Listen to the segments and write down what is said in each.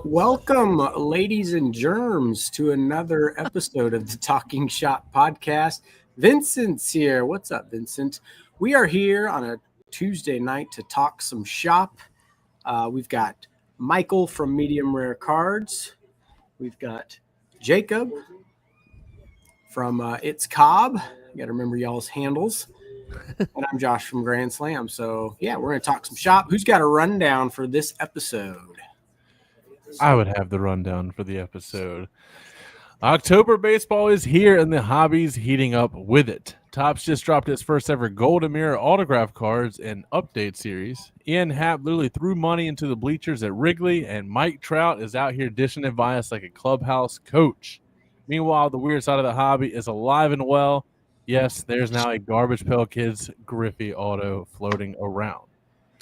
Welcome, ladies and germs, to another episode of the Talking Shop podcast. Vincent's here. What's up, Vincent? We are here on a Tuesday night to talk some shop. We've got Michael from Medium Rare Cards. We've got Jacob from It's Cobb. You got to remember y'all's handles. And I'm Josh from Grand Slam. So, yeah, we're going to talk some shop. Who's got a rundown for this episode? I would have the rundown for the episode. October baseball is here and the hobby's heating up with it. Topps just dropped its first ever Golden Mirror autograph cards and update series. Ian Happ literally threw money into the bleachers at Wrigley, and Mike Trout is out here dishing advice like a clubhouse coach. Meanwhile, the weird side of the hobby is alive and well. Yes, there's now a Garbage Pail Kids Griffey auto floating around.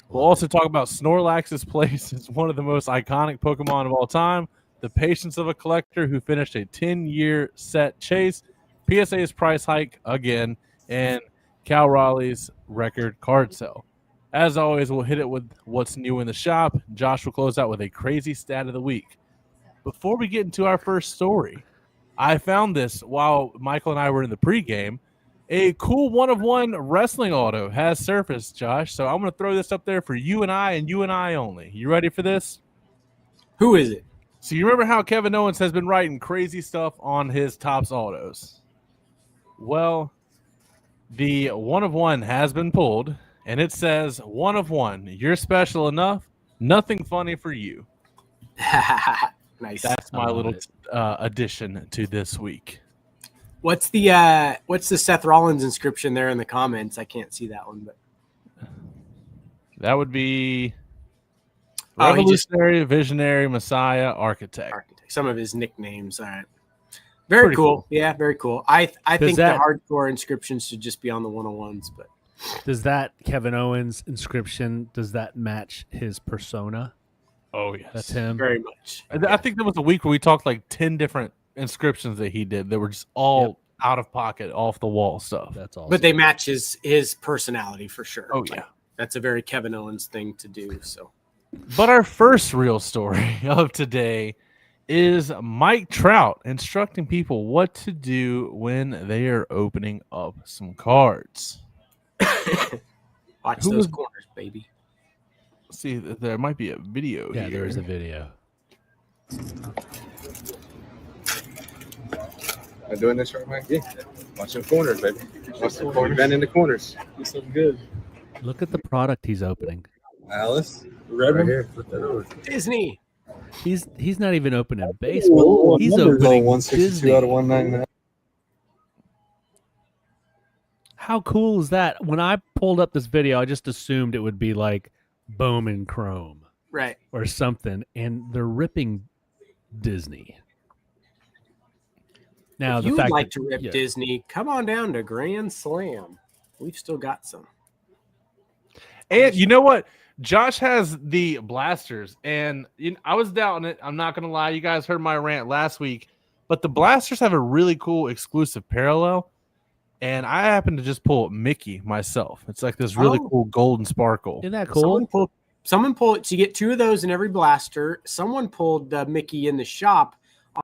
We'll also talk about Snorlax's place as one of the most iconic Pokemon of all time, the patience of a collector who finished a 10-year set chase, PSA's price hike again, and Cal Raleigh's record card sale. As always, we'll hit it with what's new in the shop. Josh will close out with a crazy stat of the week. Before we get into our first story, I found this while Michael and I were in the pregame. A cool one-of-one wrestling auto has surfaced, Josh. So I'm going to throw this up there for you and I only. You ready for this? Who is it? So you remember how Kevin Owens has been writing crazy stuff on his Topps autos? Well, the one-of-one has been pulled, and it says, one-of-one, you're special enough, nothing funny for you. Nice. That's my little addition to this week. What's the Seth Rollins inscription there in the comments? I can't see that one, but that would be Revolutionary, Visionary, Messiah, Architect. Some of his nicknames. All right. Very cool. Yeah, very cool. I think the hardcore inscriptions should just be on the 101s, but does that Kevin Owens inscription, does that match his persona? Oh, yes. That's him. Very much. I think there was a week where we talked like 10 different inscriptions that he did that were just all out of pocket, off the wall stuff. That's awesome. But they match his personality for sure. Oh, yeah. That's a very Kevin Owens thing to do. So, but our first real story of today is Mike Trout instructing people what to do when they are opening up some cards. Watch those corners, baby. See, there might be a video here. Yeah, there is a video. Am I doing this right, Mike? Yeah. Watch the corners, baby. Watch the corners. Bend in the corners. Do something good. Look at the product he's opening. Alice, right here. Flip that over. Disney. He's not even opening baseball. He's opening 162 Disney. out of 199. How cool is that? When I pulled up this video, I just assumed it would be like Bowman Chrome, Right. or something, and they're ripping Disney. Now, If the you fact would like that, to rip Disney, come on down to Grand Slam. We've still got some. And you know what? Josh has the blasters, and I was doubting it. I'm not going to lie. You guys heard my rant last week, but the blasters have a really cool exclusive parallel, and I happen to just pull Mickey myself. It's like this really cool golden sparkle. Isn't that cool? Someone pulled. So you get two of those in every blaster. Someone pulled the Mickey in the shop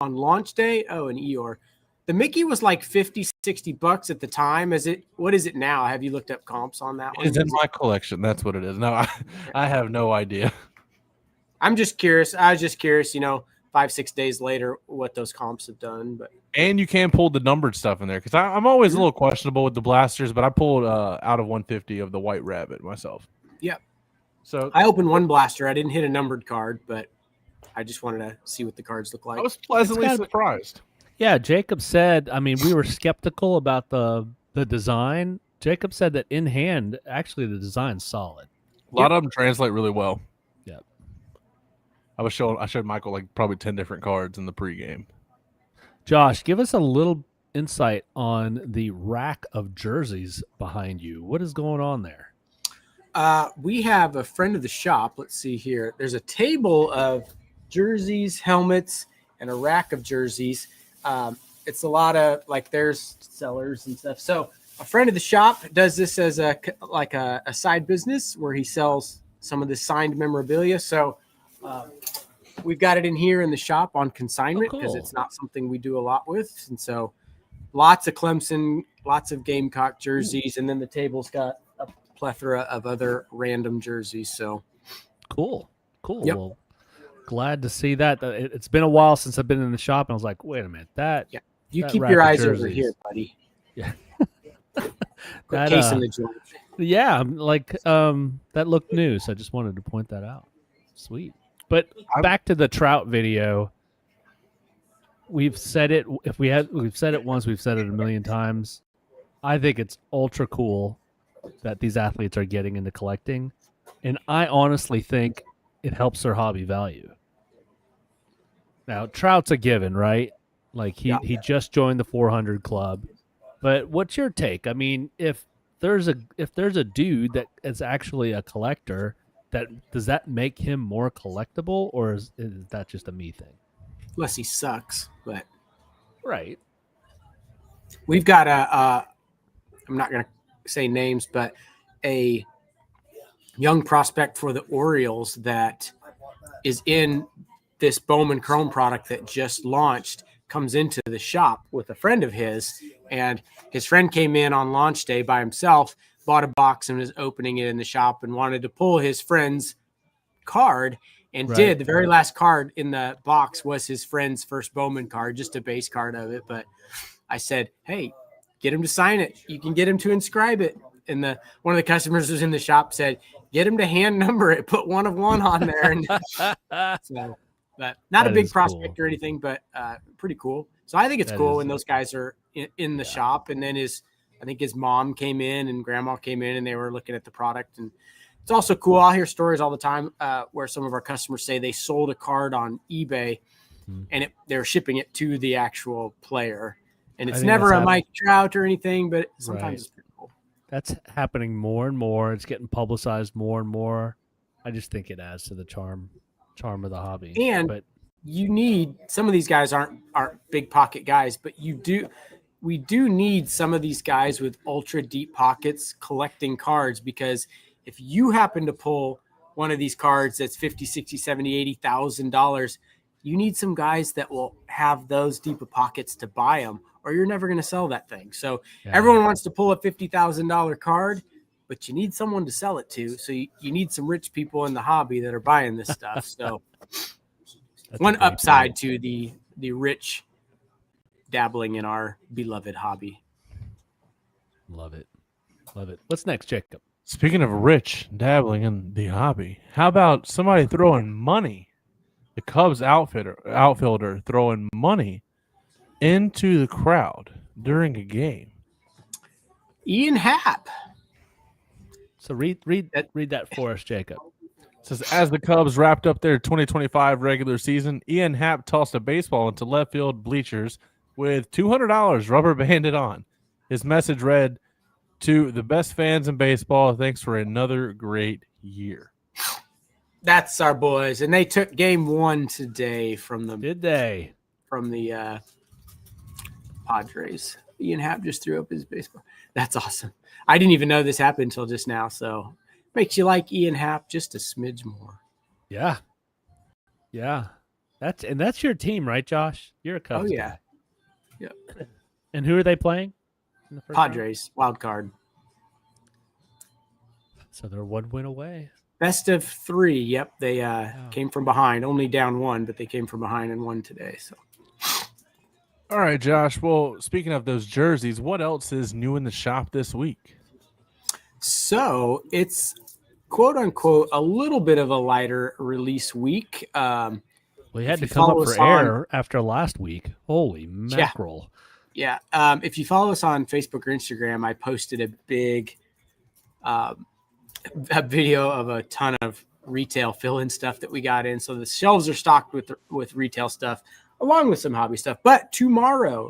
on launch day. Oh, an Eeyore. The Mickey was like $50, $60 at the time. What is it now? Have you looked up comps on that one? It's in my collection. That's what it is. No, I have no idea. I'm just curious. I was just curious, 5-6 days later, what those comps have done. And you can pull the numbered stuff in there because I'm always a little questionable with the blasters, but I pulled out of 150 of the White Rabbit myself. Yep. So I opened one blaster. I didn't hit a numbered card, but I just wanted to see what the cards look like. I was pleasantly surprised. Yeah, Jacob said, we were skeptical about the design. Jacob said that in hand, actually the design's solid. A lot of them translate really well. Yep. I showed Michael like probably 10 different cards in the pregame. Josh, give us a little insight on the rack of jerseys behind you. What is going on there? We have a friend of the shop. Let's see here. There's a table of jerseys, helmets, and a rack of jerseys. It's a lot of there's sellers and stuff. So a friend of the shop does this as a side business where he sells some of the signed memorabilia. So we've got it in here in the shop on consignment because cool. it's not something we do a lot with. And so lots of Clemson, lots of Gamecock jerseys. And then the table's got a plethora of other random jerseys. So Cool. Yep. Well, glad to see that. It's been a while since I've been in the shop, and I was like, wait a minute, you that keep rack your of eyes over jerseys. here, buddy. Yeah. Quit casing the joint. Yeah, like that looked new, so I just wanted to point that out. Sweet. But back to the Trout video. We've said it. We've said it once. We've said it a million times. I think it's ultra cool that these athletes are getting into collecting, and I honestly think it helps their hobby value. Now, Trout's a given, right? Like he just joined the 400 club. But what's your take? I mean, if there's a dude that is actually a collector, does that make him more collectible, or is that just a me thing? Unless he sucks, but Right. we've got I'm not going to say names, but a young prospect for the Orioles that is in this Bowman Chrome product that just launched, comes into the shop with a friend of his, and his friend came in on launch day by himself, bought a box and was opening it in the shop and wanted to pull his friend's card and Right. did. The very last card in the box was his friend's first Bowman card, just a base card of it. But I said, hey, get him to sign it. You can get him to inscribe it. And one of the customers who was in the shop said, get him to hand number it, put 1 of 1 on there. And so, but not That a big is prospect cool. or anything, but pretty cool. So I think it's That cool is- when those guys are in the shop. And then I think his mom came in and grandma came in and they were looking at the product. And it's also cool. I'll hear stories all the time where some of our customers say they sold a card on eBay and they're shipping it to the actual player. And I it's think never that's a Mike Trout or anything, but sometimes Right. it's pretty cool. That's happening more and more. It's getting publicized more and more. I just think it adds to the charm of the hobby. And but you need some of these guys aren't big pocket guys, but we do need some of these guys with ultra deep pockets collecting cards, because if you happen to pull one of these cards that's $50, $60, $70, $80,000, you need some guys that will have those deep of pockets to buy them, or you're never going to sell that thing. So everyone wants to pull a $50,000 card, but you need someone to sell it to. So you need some rich people in the hobby that are buying this stuff. So that's one a great upside point. to the rich dabbling in our beloved hobby. Love it. What's next, Jacob? Speaking of rich dabbling in the hobby, how about somebody throwing money? The Cubs outfielder throwing money into the crowd during a game. Ian Happ. So read that for us, Jacob. It says, as the Cubs wrapped up their 2025 regular season, Ian Happ tossed a baseball into left field bleachers with $200 rubber banded on. His message read, to the best fans in baseball, thanks for another great year. That's our boys. And they took game 1 today from the Did they? Padres. Ian Happ just threw up his baseball. That's awesome. I didn't even know this happened until just now. So makes you like Ian Happ just a smidge more. Yeah. That's your team, right, Josh? You're a Cubs Oh, yeah. guy. Yep. And who are they playing? In the first round? Padres, wild card. So they're 1 win away. Best of 3. Yep. They came from behind, only down 1, but they came from behind and won today. So. All right, Josh. Well, speaking of those jerseys, what else is new in the shop this week? So it's quote unquote a little bit of a lighter release week. We had If to you come follow up for us on- air after last week. Holy mackerel. Yeah. If you follow us on Facebook or Instagram, I posted a big a video of a ton of retail fill-in stuff that we got in. So the shelves are stocked with retail stuff along with some hobby stuff. But tomorrow,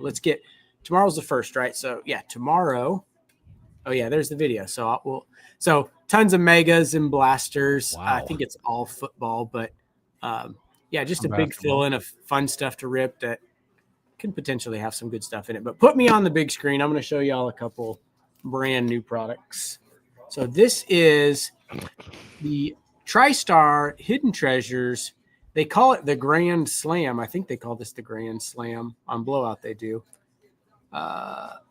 tomorrow's the 1st, right? So yeah, tomorrow. Oh yeah, there's the video. So tons of megas and blasters. Wow. I think it's all football, but yeah, just a Some big basketball. fill-in of fun stuff to rip that can potentially have some good stuff in it. But put me on the big screen. I'm going to show you all a couple brand new products. So this is the TriStar Hidden Treasures They call it the Grand Slam. I think they call this the Grand Slam. On Blowout, they do. Not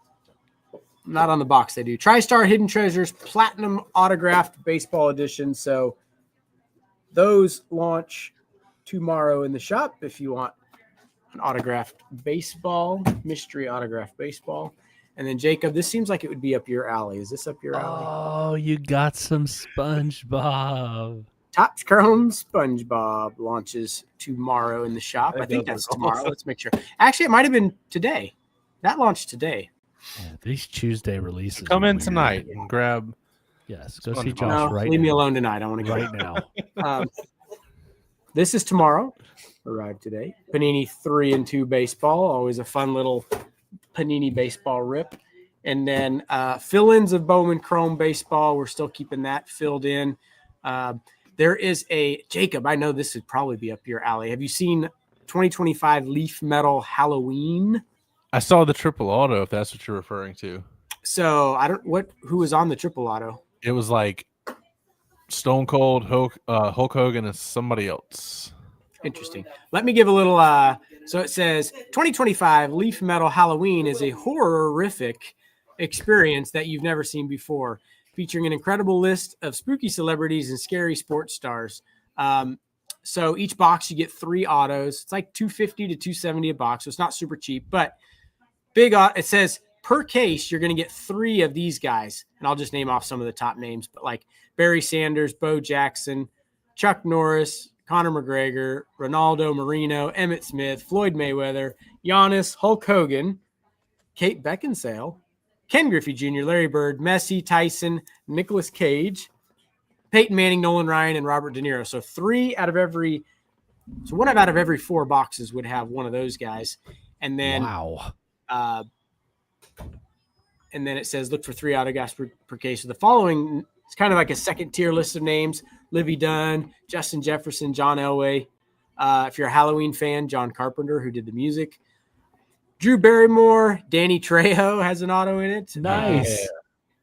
on the box, they do. TriStar Hidden Treasures Platinum Autographed Baseball Edition. So those launch tomorrow in the shop if you want an autographed baseball, mystery autographed baseball. And then, Jacob, this seems like it would be up your alley. Is this up your alley? Oh, you got some SpongeBob. Topps Chrome SpongeBob launches tomorrow in the shop. I think that's tomorrow. Let's make sure. Actually, it might have been today. That launched today. Yeah, these Tuesday releases. Come in tonight and grab. Yes, go see SpongeBob. Josh right leave now. me alone tonight. I want to go Right now. This is tomorrow. Arrived today. Panini 3 and 2 baseball. Always a fun little Panini baseball rip. And then fill-ins of Bowman Chrome baseball. We're still keeping that filled in. There is a Jacob. I know this would probably be up your alley. Have you seen 2025 Leaf Metal Halloween? I saw the triple auto, if that's what you're referring to. So who was on the triple auto? It was like Stone Cold, Hulk Hogan, and somebody else. Interesting. Let me give a little. So it says 2025 Leaf Metal Halloween is a horrific experience that you've never seen before, featuring an incredible list of spooky celebrities and scary sports stars. So each box you get 3 autos. It's like $250 to $270 a box, so it's not super cheap, but big. It says per case you're going to get 3 of these guys, and I'll just name off some of the top names, but like Barry Sanders, Bo Jackson, Chuck Norris, Conor McGregor, Ronaldo Marino, Emmett Smith, Floyd Mayweather, Giannis, Hulk Hogan, Kate Beckinsale, Ken Griffey Jr., Larry Bird, Messi, Tyson, Nicolas Cage, Peyton Manning, Nolan Ryan, and Robert De Niro. So 1 out of every 4 boxes would have one of those guys. And then, wow. And then it says, look for 3 autographs per case. So the following, it's kind of like a second tier list of names: Livy Dunn, Justin Jefferson, John Elway. If you're a Halloween fan, John Carpenter, who did the music. Drew Barrymore, Danny Trejo has an auto in it. Nice.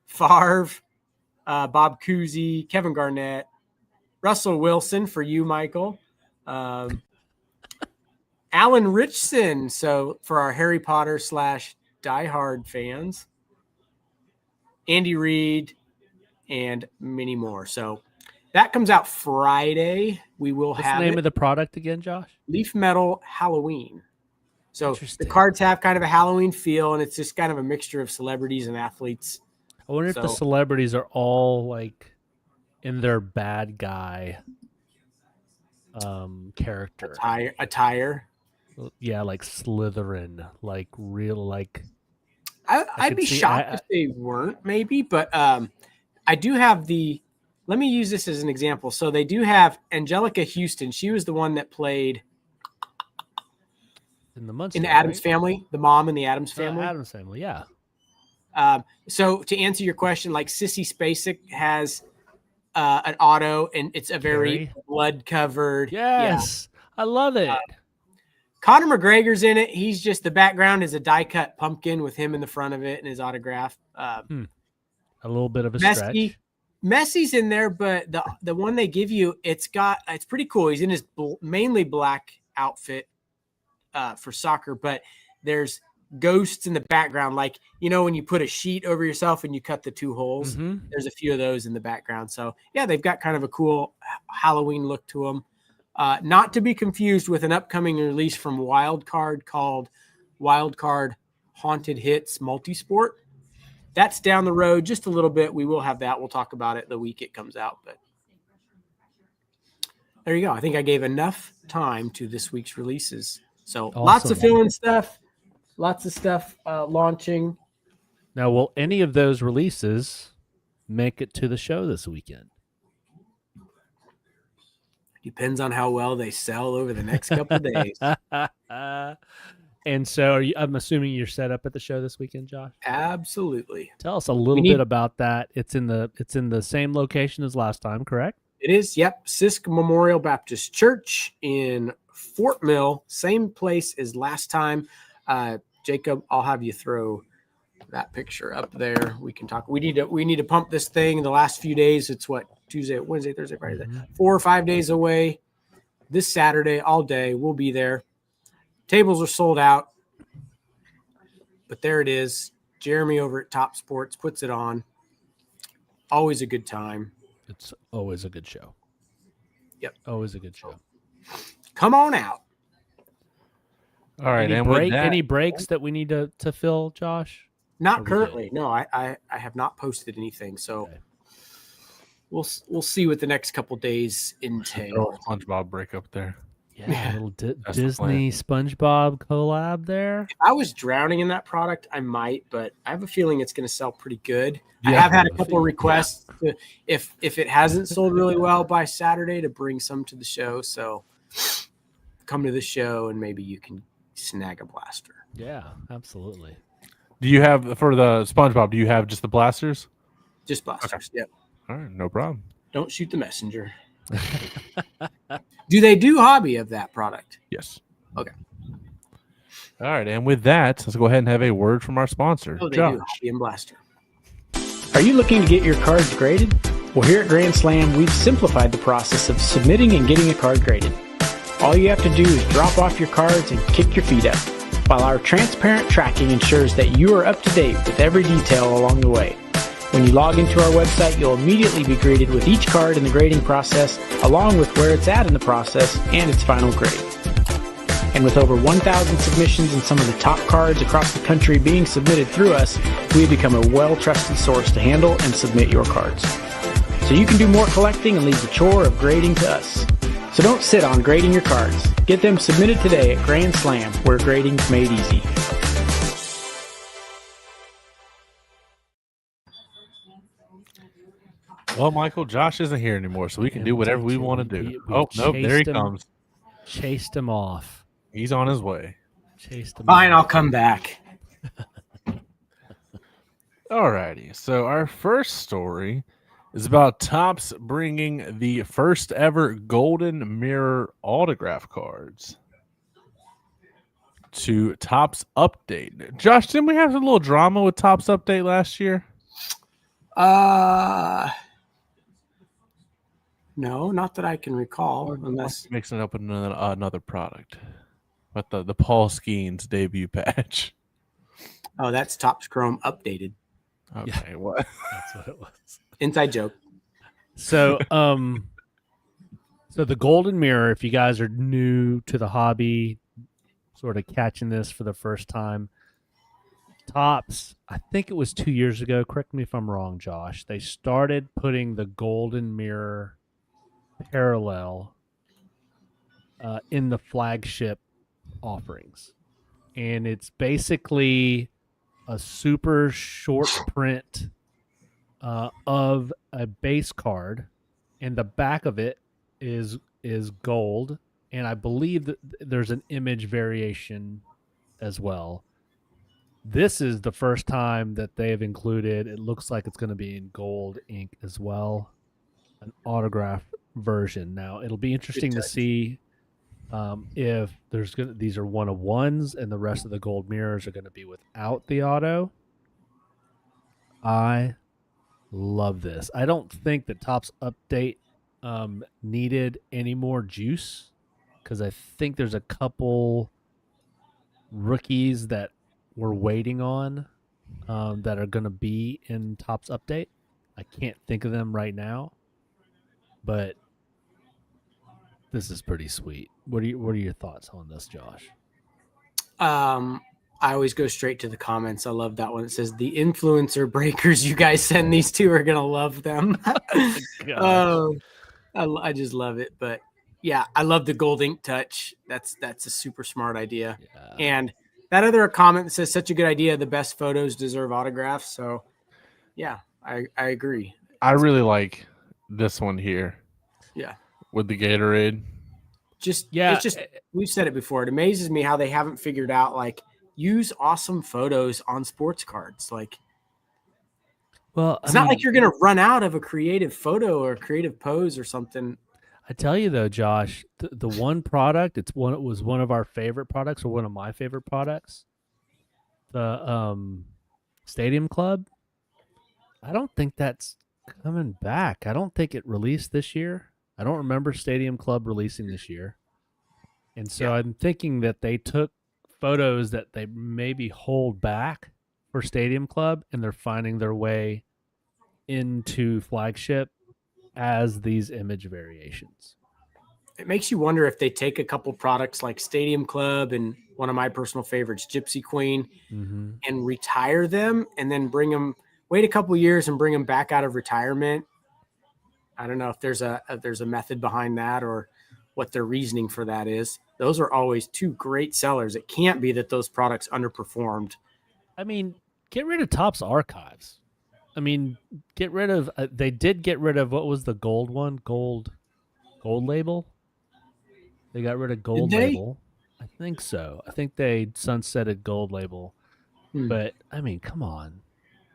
Favre, Bob Cousy, Kevin Garnett, Russell Wilson for you, Michael. Alan Richson. So for our Harry Potter / diehard fans, Andy Reid, and many more. So that comes out Friday. We will What's have the name of the product again, Josh? Leaf Metal Halloween. So the Interesting. cards have kind of a Halloween feel, and it's just kind of a mixture of celebrities and athletes. I wonder if the celebrities are all like in their bad guy character. Attire. Yeah, like Slytherin, like real, like. I'd be shocked if they weren't, maybe, but I do have let me use this as an example. So they do have Angelica Houston. She was the one that played in the Addams Family, the mom in the Addams Family. Addams Family, yeah. So to answer your question, like Sissy Spacek has an auto, and it's a very blood-covered. Yes, yeah. I love it. Conor McGregor's in it. He's just, the background is a die-cut pumpkin with him in the front of it and his autograph. A little bit of a stretch. Messi's in there, but the one they give you, it's pretty cool. He's in his mainly black outfit for soccer, but there's ghosts in the background. Like, when you put a sheet over yourself and you cut the 2 holes, there's a few of those in the background. So yeah, they've got kind of a cool Halloween look to them. Not to be confused with an upcoming release from Wildcard called Wildcard Haunted Hits Multisport. That's down the road just a little bit. We will have that. We'll talk about it the week it comes out. But there you go. I think I gave enough time to this week's releases. So awesome. Lots of fill-in stuff. Lots of stuff launching. Now, will any of those releases make it to the show this weekend? Depends on how well they sell over the next couple of days. And so I'm assuming you're set up at the show this weekend, Josh? Absolutely. Tell us a little bit about that. It's in the same location as last time, correct? It is. Yep. Sisk Memorial Baptist Church in Fort Mill. Same place as last time. Jacob, I'll have you throw that picture up there. We can talk. We need to pump this thing in the last few days. It's what, Tuesday, Wednesday, Thursday, Friday, 4 or 5 days away. this Saturday all day. We'll be there. Tables are sold out, but there it is. Jeremy over at Top Sports puts it on. Always a good time. It's always a good show. Yep. Always a good show. Come on out. All right, any breaks that we need to fill, Josh? Not currently. No, I have not posted anything, so Okay. we'll see what the next couple days entail. SpongeBob break up there. Yeah, a little That's the Disney SpongeBob collab there. If I was drowning in that product, I might, but I have a feeling it's going to sell pretty good. I Yeah. have had a couple of requests to, if it hasn't sold really well by Saturday, to bring some to the show. So come to the show and maybe you can snag a blaster. Yeah, absolutely. Do you have, for the SpongeBob, do you have just the blasters? Just blasters. Yep. All right, no problem. Don't shoot the messenger. Do they do hobby of that product? Yes. Okay. All right, and with that, let's go ahead and have a word from our sponsor, Oh, they Josh. do hobby and blaster. Are you looking to get your cards graded? Well, here at Grand Slam, we've simplified the process of submitting and getting a card graded. All you have to do is drop off your cards and kick your feet up, while our transparent tracking ensures that you are up to date with every detail along the way. When you log into our website, you'll immediately be greeted with each card in the grading process, along with where it's at in the process and its final grade. And with over 1,000 submissions and some of the top cards across the country being submitted through us, we have become a well-trusted source to handle and submit your cards. So you can do more collecting and leave the chore of grading to us. So don't sit on grading your cards. Get them submitted today at Grand Slam, where grading's made easy. Well, Michael, Josh isn't here anymore, so we can do whatever we want to do. We Oh, nope, there he chased him. comes. Chased him off. He's on his way. Chased him Fine, I'll off. come back. All righty. So our first story is about Topps bringing the first ever Golden Mirror autograph cards to Topps Update. Josh, didn't we have a little drama with Topps Update last year? No, not that I can recall, unless Mixing it up with another product. But the Paul Skeens debut patch. that's Topps Chrome updated. Okay, what? That's what it was. Inside joke. So, so the Golden Mirror, if you guys are new to the hobby, sort of catching this for the first time, Topps, I think it was 2 years ago, correct me if I'm wrong, Josh, they started putting the Golden Mirror parallel in the flagship offerings. And it's basically a super short print of a base card, and the back of it is gold, and I believe that there's an image variation as well. This is the first time that they have included, it looks like it's going to be in gold ink as well, an autograph version. Now, it'll be interesting to see if these are one of ones and the rest of the gold mirrors are going to be without the auto. I love this. I don't think that Topps Update needed any more juice, because I think there's a couple rookies that we're waiting on that are going to be in Topps Update. I can't think of them right now, but this is pretty sweet. What are your thoughts on this, Josh? I always go straight to the comments. I love that one. It says the influencer breakers you guys send these to are gonna love them. I just love it. But yeah, I love the gold ink touch. That's a super smart idea. Yeah. And that other comment that says such a good idea. The best photos deserve autographs. So yeah, I agree. I really like this one here. Yeah. With the Gatorade. It's just we've said it before. It amazes me how they haven't figured out, like, use awesome photos on sports cards. Like, well, it's not like you're going to run out of a creative photo or a creative pose or something. I tell you though, Josh, the one product, it was one of our favorite products, or one of my favorite products. The Stadium Club. I don't think that's coming back. I don't think it released this year. I don't remember Stadium Club releasing this year. And so I'm thinking that they took photos that they maybe hold back for Stadium Club, and they're finding their way into flagship as these image variations. It makes you wonder if they take a couple products like Stadium Club and one of my personal favorites, Gypsy Queen, and retire them and then bring them, wait a couple years and bring them back out of retirement. I don't know if there's a method behind that or what their reasoning for that is. Those are always two great sellers. It can't be that those products underperformed. I mean, get rid of Topps Archives. I mean, get rid of. They did get rid of what was the gold one? Gold label. They got rid of gold label. I think so. I think they sunsetted gold label. But I mean, come on,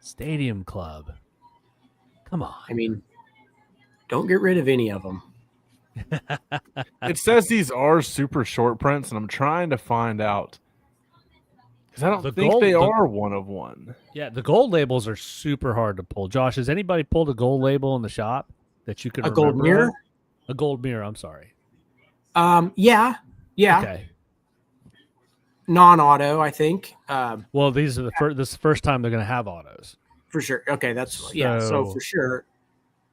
Stadium Club. Come on. I mean, don't get rid of any of them. It says these are super short prints, and I'm trying to find out because I don't think they are one of one. Yeah, the gold labels are super hard to pull. Josh, has anybody pulled a gold label in the shop that you could remember? Gold mirror? A gold mirror. I'm sorry. Yeah. Okay. Non-auto, I think. Well, these are this is the first time they're going to have autos. For sure. Okay, So for sure,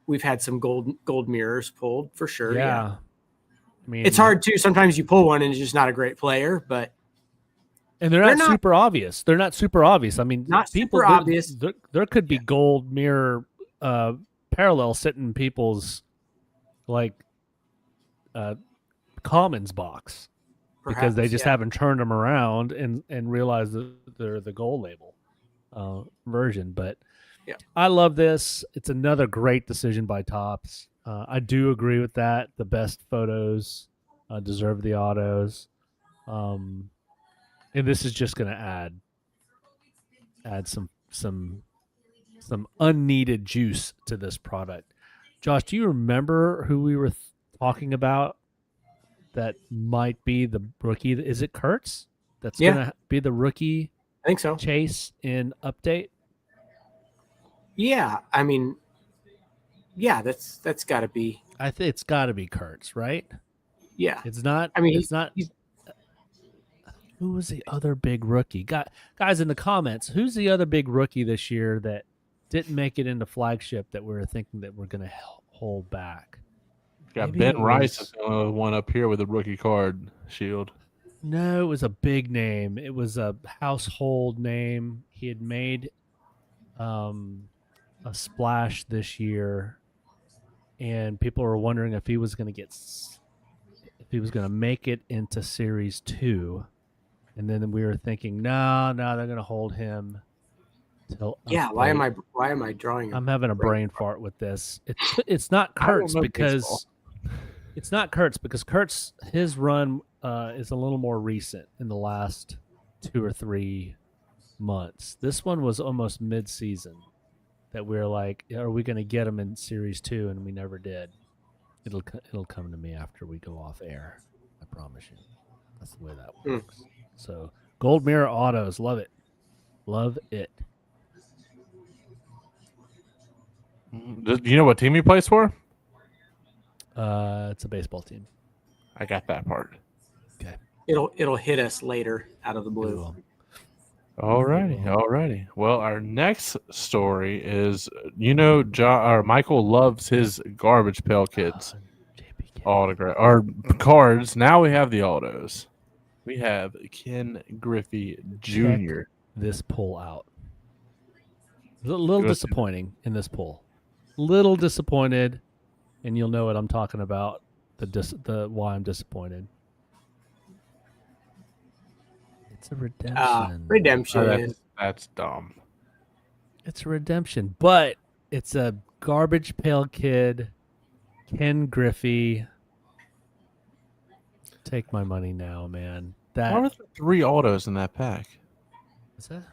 we've had some gold mirrors pulled for sure. Yeah. I mean, it's hard too. Sometimes you pull one and it's just not a great player, but they're not super obvious. They're not super obvious. I mean, not super obvious. There could be gold mirror parallel sitting in people's commons box. Perhaps, because they just haven't turned them around and realized that they're the gold label version. But I love this. It's another great decision by Topps. I do agree with that. The best photos deserve the autos. And this is just going to add some unneeded juice to this product. Josh, do you remember who we were talking about that might be the rookie? Is it Kurtz? That's going to be the rookie. I think so. Chase in update. Yeah, I mean, that's got to be. I think it's got to be Kurtz, right? Yeah, it's not. I mean, it's not. Who was the other big rookie? Guys in the comments, who's the other big rookie this year that didn't make it into flagship that we were thinking that we're going to hold back? Got Ben Rice is the only one up here with a rookie card shield. No, it was a big name. It was a household name. He had made a splash this year, and people were wondering if he was going to make it into Series 2. And then we were thinking, no, they're going to hold him till. Why am I drawing? I'm having a brain fart with this. It's not Kurtz because. It's not Kurtz because Kurtz, his run is a little more recent in the last 2 or 3 months. This one was almost mid-season that we were like, are we going to get him in Series 2? And we never did. It'll come to me after we go off air. I promise you. That's the way that works. So, Gold Mirror Autos. Love it. Love it. Do you know what team he plays for? It's a baseball team. I got that part. Okay. It'll hit us later out of the blue. Alrighty. Well, our next story is, Michael loves his Garbage Pail Kids autograph or cards. Now we have the autos. We have Ken Griffey Jr. Check this pull out. A little disappointing in this pull. Little disappointed. And you'll know what I'm talking about. The why I'm disappointed. It's a redemption. Redemption. That's dumb. It's a redemption, but it's a Garbage Pail Kid, Ken Griffey. Take my money now, man. Why were there 3 autos in that pack? Is that?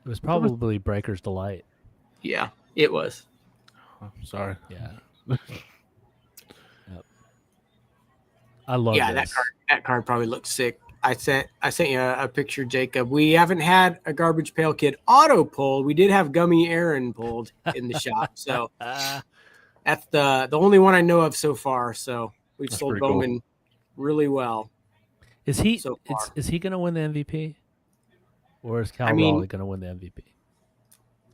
It was probably Breaker's Delight. Yeah, it was. Oh, sorry. Yeah. I love this. That card probably looks sick. I sent you a picture, Jacob. We haven't had a Garbage Pail Kid auto pulled. We did have Gummy Aaron pulled in the shop. So that's the only one I know of so far. So we've sold Bowman really well. Is he so far. is he going to win the MVP, or is Cal I mean- Raleigh going to win the MVP?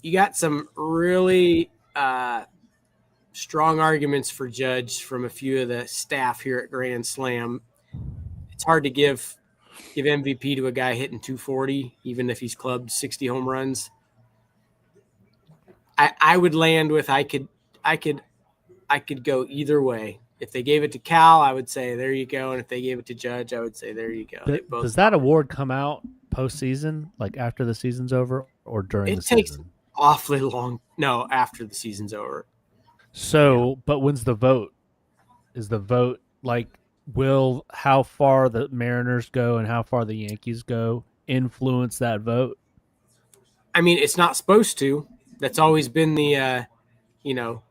You got some really strong arguments for Judge from a few of the staff here at Grand Slam. It's hard to give MVP to a guy hitting 240, even if he's clubbed 60 home runs. I would land with I could go either way. If they gave it to Cal, I would say there you go, and if they gave it to Judge, I would say there you go. They both Does that award come out postseason, like after the season's over, or during the takes season? awfully long. No, after the season's over. So, but when's the vote? Is the vote like will how far the Mariners go and how far the Yankees go influence that vote? I mean, it's not supposed to. That's always been the, you're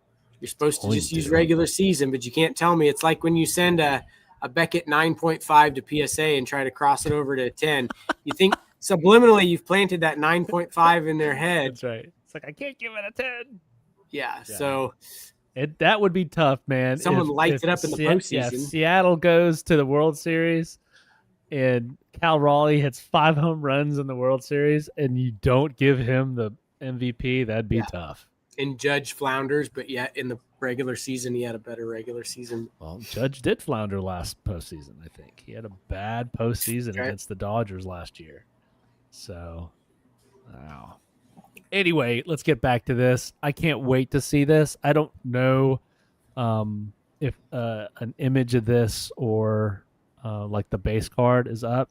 supposed to just use regular season, but you can't tell me. It's like when you send a Beckett 9.5 to PSA and try to cross it over to a 10. You think subliminally you've planted that 9.5 in their head. That's right. It's like I can't give it a 10. Yeah. So that would be tough, man. Someone lights it up in the postseason. Yeah, Seattle goes to the World Series and Cal Raleigh hits 5 home runs in the World Series and you don't give him the MVP, that'd be tough. And Judge flounders, but yet in the regular season, he had a better regular season. Well, Judge did flounder last postseason, I think. He had a bad postseason against the Dodgers last year. So, wow. Anyway, let's get back to this. I can't wait to see this. I don't know if an image of this or like the base card is up,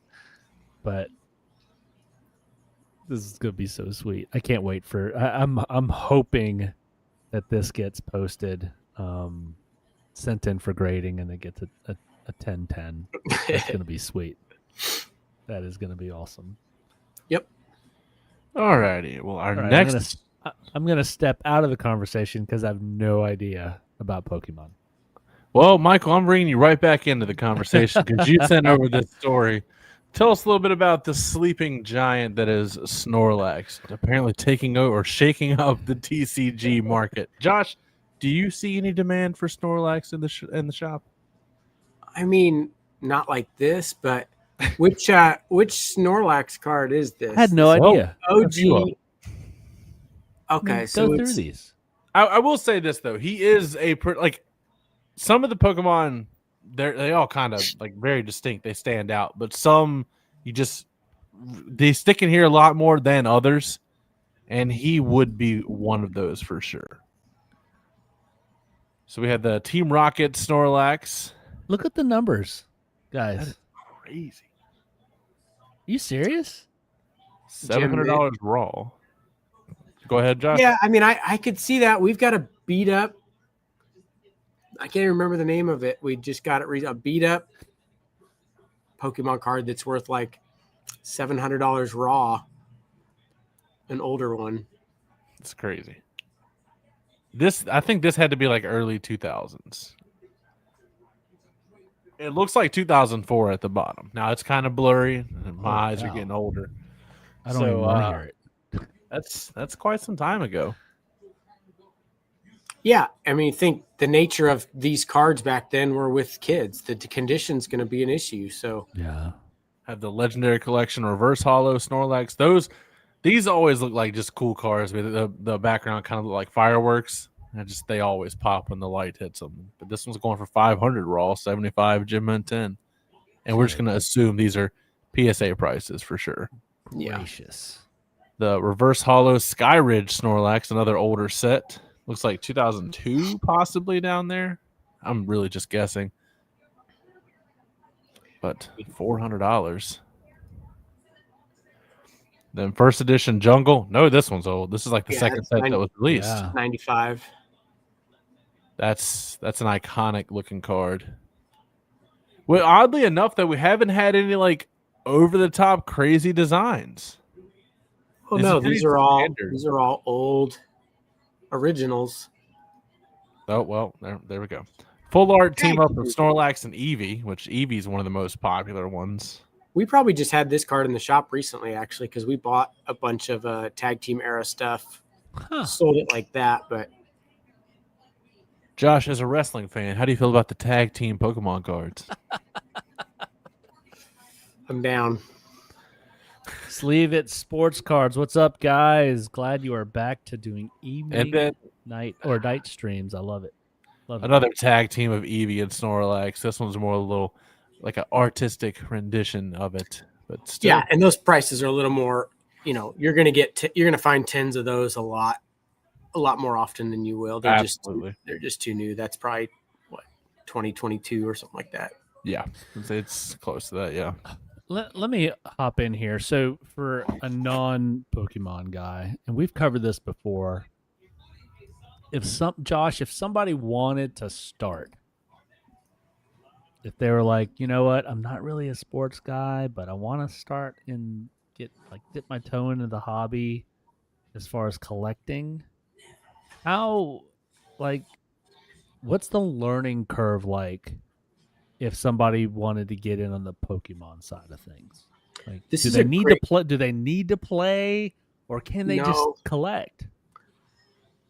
but this is gonna be so sweet. I can't wait for. I'm hoping that this gets posted, sent in for grading, and it gets a 10/10. That's gonna be sweet. That is gonna be awesome. Yep. Alrighty. Well, next. I'm gonna step out of the conversation because I have no idea about Pokemon. Well, Michael, I'm bringing you right back into the conversation because you sent over this story. Tell us a little bit about the sleeping giant that is Snorlax, apparently taking over or shaking up the TCG market. Josh, do you see any demand for Snorlax in the shop? I mean, not like this, but which Snorlax card is this? I had no idea. OG. Okay, so go through these. I will say this though, he is some of the Pokemon. They all kind of like very distinct. They stand out, but some they stick in here a lot more than others, and he would be one of those for sure. So we had the Team Rocket Snorlax. Look at the numbers, guys. That is crazy. You serious? $700 raw. Go ahead, Josh. Yeah, I mean, I could see that. We've got a beat up. I can't remember the name of it. We just got it a beat up Pokemon card that's worth like $700 raw. An older one. It's crazy. I think this had to be like early 2000s. It looks like 2004 at the bottom. Now it's kind of blurry, and my eyes are getting older. I don't even want to hear it. That's quite some time ago. Yeah, I mean, think the nature of these cards back then were with kids. The condition's going to be an issue. So yeah, have the Legendary Collection Reverse Hollow Snorlax. These always look like just cool cards. The background kind of look like fireworks. They always pop when the light hits them. But this one's going for 500 raw, 75 Gem and 10, and we're just going to assume these are PSA prices for sure. Gracious. The Reverse Hollow Sky Ridge Snorlax, another older set. Looks like 2002 possibly down there. I'm really just guessing. But $400. Then first edition Jungle. No, this one's old. This is like the second set that was released. Yeah. 95. That's an iconic looking card. Well, oddly enough, that we haven't had any like over the top crazy designs. Oh no, these are all old originals. Oh well, there we go. Full art team up of Snorlax and Eevee, which Eevee's one of the most popular ones. We probably just had this card in the shop recently, actually, because we bought a bunch of tag team era stuff, sold it like that. But Josh, as a wrestling fan, how do you feel about the tag team Pokemon cards? I'm down. Sleeve It Sports Cards. What's up, guys? Glad you are back to doing evening, And then night streams. I love it. another tag team of Eevee and Snorlax. This one's more a little like an artistic rendition of it, but still. Yeah, and those prices are a little more. You're gonna find 10s of those a lot more often than you will. They're Absolutely. they're just too new. That's probably 2022 or something like that. Yeah, it's close to that. Yeah. Let me hop in here. So for a non-Pokemon guy, and we've covered this before, if somebody wanted to start, if they were like, you know what, I'm not really a sports guy, but I want to start and dip my toe into the hobby as far as collecting, what's the learning curve like if somebody wanted to get in on the Pokemon side of things? Do they need to play, or can they just collect?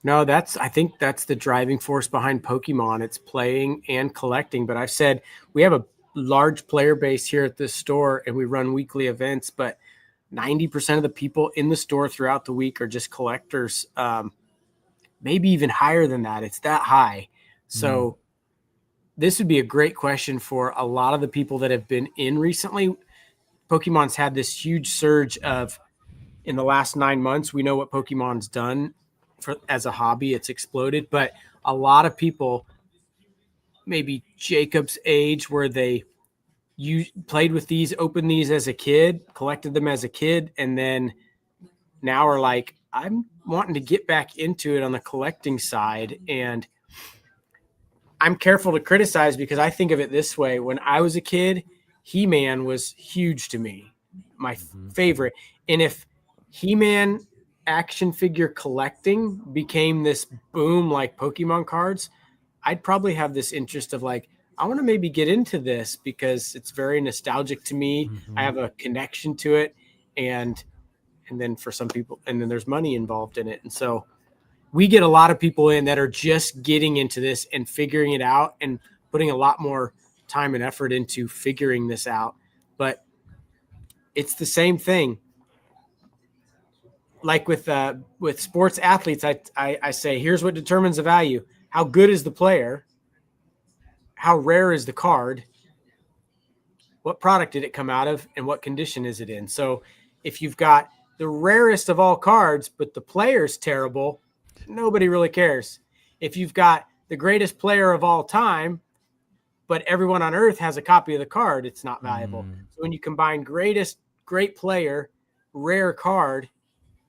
No, I think that's the driving force behind Pokemon. It's playing and collecting. But I've said we have a large player base here at this store, and we run weekly events, but 90% of the people in the store throughout the week are just collectors. Maybe even higher than that. It's that high. So this would be a great question for a lot of the people that have been in recently. Pokemon's had this huge surge in the last 9 months. We know what Pokemon's done as a hobby. It's exploded, but a lot of people, maybe Jacob's age, where you played with these, opened these as a kid, collected them as a kid, and then now are like, I'm wanting to get back into it on the collecting side. And I'm careful to criticize because I think of it this way. When I was a kid, He-Man was huge to me, my favorite. And if He-Man action figure collecting became this boom like Pokemon cards, I'd probably have this interest of like, I want to maybe get into this because it's very nostalgic to me. I have a connection to it. And then for some people, and then there's money involved in it. And so we get a lot of people in that are just getting into this and figuring it out and putting a lot more time and effort into figuring this out. But it's the same thing. Like with sports athletes, I say, here's what determines the value. How good is the player? How rare is the card? What product did it come out of? And what condition is it in? So if you've got the rarest of all cards, but the player's terrible, nobody really cares. If you've got the greatest player of all time, but everyone on earth has a copy of the card, it's not valuable. So when you combine great player, rare card,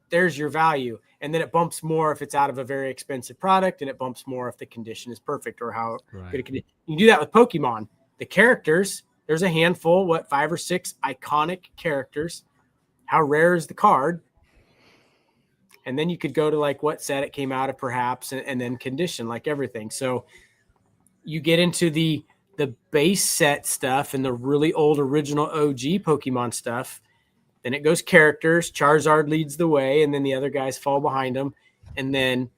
there's your value. And then it bumps more if it's out of a very expensive product, and it bumps more if the condition is perfect or how good a condition. You can do that with Pokemon. The characters, there's a handful, 5 or 6 iconic characters. How rare is the card? And then you could go to like what set it came out of perhaps, and then condition, like everything. So you get into the base set stuff and the really old original OG Pokemon stuff. Then it goes characters. Charizard leads the way, and then the other guys fall behind him. And then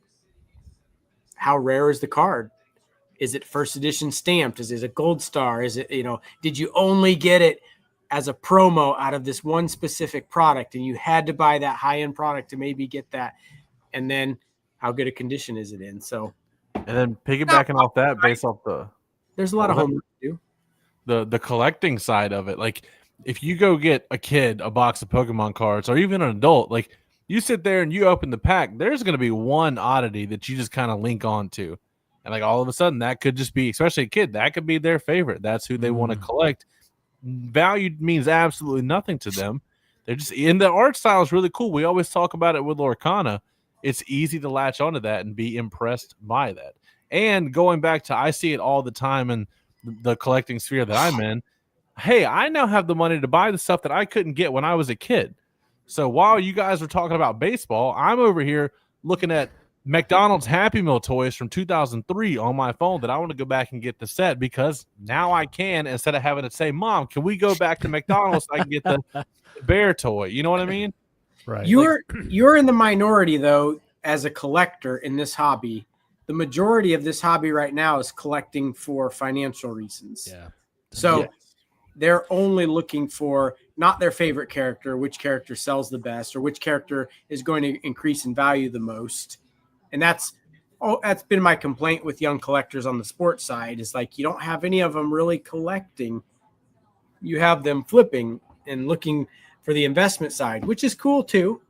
how rare is the card? Is it first edition stamped? Is it a gold star? Is it, did you only get it as a promo out of this one specific product and you had to buy that high-end product to maybe get that? And then how good a condition is it in? So, and then piggybacking off that, based off there's a lot of homework to do. The collecting side of it, like if you go get a kid a box of Pokemon cards, or even an adult, like you sit there and you open the pack, there's going to be one oddity that you just kind of link on to. And like all of a sudden that could just be, especially a kid, that could be their favorite. That's who they want to collect. Value means absolutely nothing to them. They're just, and the art style is really cool. We always talk about it with Lorcana. It's easy to latch onto that and be impressed by that. And going back to, I see it all the time in the collecting sphere that I'm in. Hey, I now have the money to buy the stuff that I couldn't get when I was a kid. So while you guys were talking about baseball, I'm over here looking at McDonald's Happy Meal toys from 2003 on my phone that I want to go back and get the set, because now I can, instead of having to say, Mom, can we go back to McDonald's so I can get the bear toy? You know what I mean? Right. You're in the minority, though, as a collector in this hobby. The majority of this hobby right now is collecting for financial reasons. Yeah. So they're only looking for not their favorite character, which character sells the best, or which character is going to increase in value the most. And that's been my complaint with young collectors on the sports side, is like, you don't have any of them really collecting. You have them flipping and looking for the investment side, which is cool too.